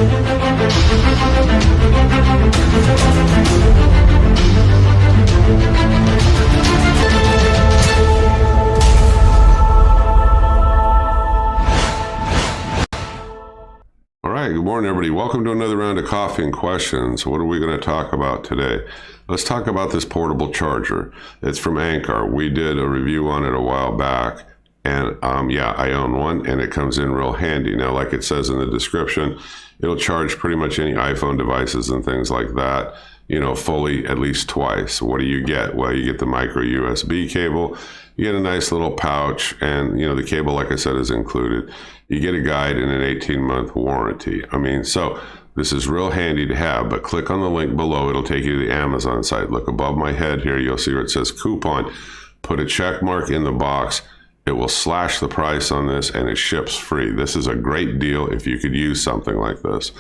All right, good morning, everybody. Welcome to another round of Coffee and Questions. What are we going to talk about today? Let's talk about this portable charger. It's from Anker. We did a review on it a while back, and yeah, I own one, and it comes in real handy. Now, like it says in the description, it'll charge pretty much any iPhone devices and things like that, you know, fully at least twice. What do you get? Well, you get the micro USB cable, you get a nice little pouch, and, you know, the cable, like I said, is included. You get a guide and an 18-month warranty. I mean, so this is real handy to have, but click on the link below. It'll take you to the Amazon site. Look above my head here. You'll see where it says coupon. Put a check mark in the box. It will slash the price on this, and it ships free. This is a great deal if you could use something like this.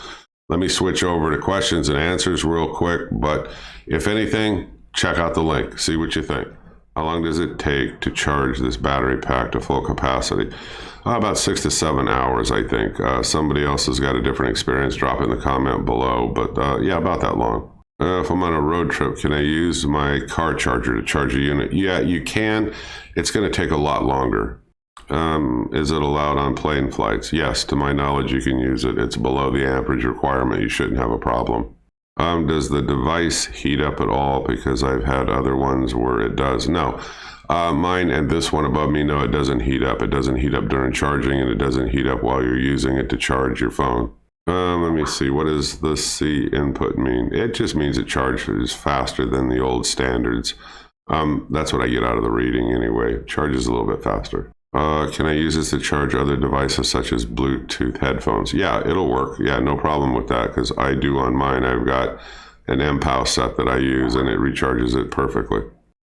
Let me switch over to questions and answers real quick, but if anything, check out the link. See what you think. How long does it take to charge this battery pack to full capacity? About 6 to 7 hours, I think. Somebody else has got a different experience. Drop in the comment below, but yeah, about that long. If I'm on a road trip, can I use my car charger to charge a unit? Yeah, you can. It's going to take a lot longer. Is it allowed on plane flights? Yes, to my knowledge, you can use it. It's below the amperage requirement. You shouldn't have a problem. Does the device heat up at all? Because I've had other ones where it does. No. Mine and this one above me, no, it doesn't heat up. It doesn't heat up during charging, and it doesn't heat up while you're using it to charge your phone. Let me see. What does the C input mean? It just means it charges faster than the old standards. That's what I get out of the reading anyway. It charges a little bit faster. Can I use this to charge other devices such as Bluetooth headphones? Yeah, it'll work. Yeah, no problem with that, because I do on mine. I've got an MPOW set that I use, and it recharges it perfectly.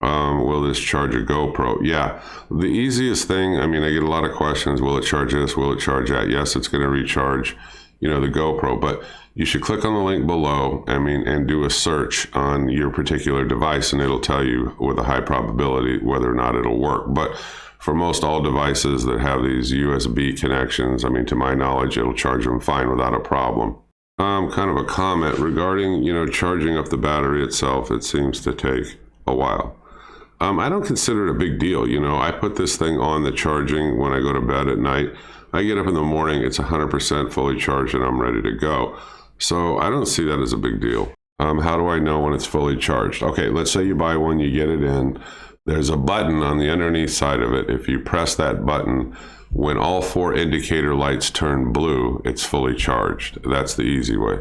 Will this charge a GoPro? Yeah, the easiest thing, I mean, I get a lot of questions. Will it charge this? Will it charge that? Yes, it's going to recharge, you know, the GoPro, but you should click on the link below, I mean, and do a search on your particular device, and it'll tell you with a high probability whether or not it'll work. But for most all devices that have these USB connections, I mean, to my knowledge, it'll charge them fine without a problem. Kind of a comment regarding, you know, charging up the battery itself. It seems to take a while. I don't consider it a big deal. You know, I put this thing on the charging when I go to bed at night. I get up in the morning, it's 100% fully charged, and I'm ready to go. So I don't see that as a big deal. How do I know when it's fully charged? Okay, let's say you buy one, you get it in. There's a button on the underneath side of it. If you press that button, when all 4 indicator lights turn blue, it's fully charged. That's the easy way.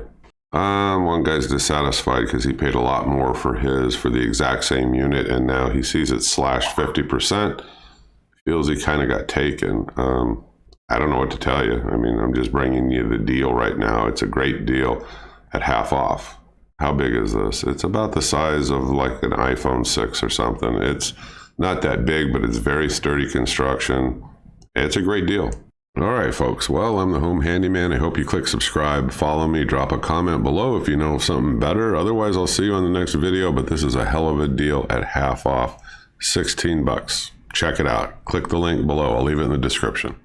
One guy's dissatisfied because he paid a lot more for the exact same unit, and now he sees it slashed 50%. Feels he kind of got taken. I don't know what to tell you. I mean, I'm just bringing you the deal right now. It's a great deal at half off. How big is this? It's about the size of like an iPhone 6 or something. It's not that big, but it's very sturdy construction. It's a great deal. All right, folks. Well, I'm the Home Handyman. I hope you click subscribe, follow me, drop a comment below if you know something better. Otherwise, I'll see you on the next video, but this is a hell of a deal at half off, 16 bucks. Check it out. Click the link below. I'll leave it in the description.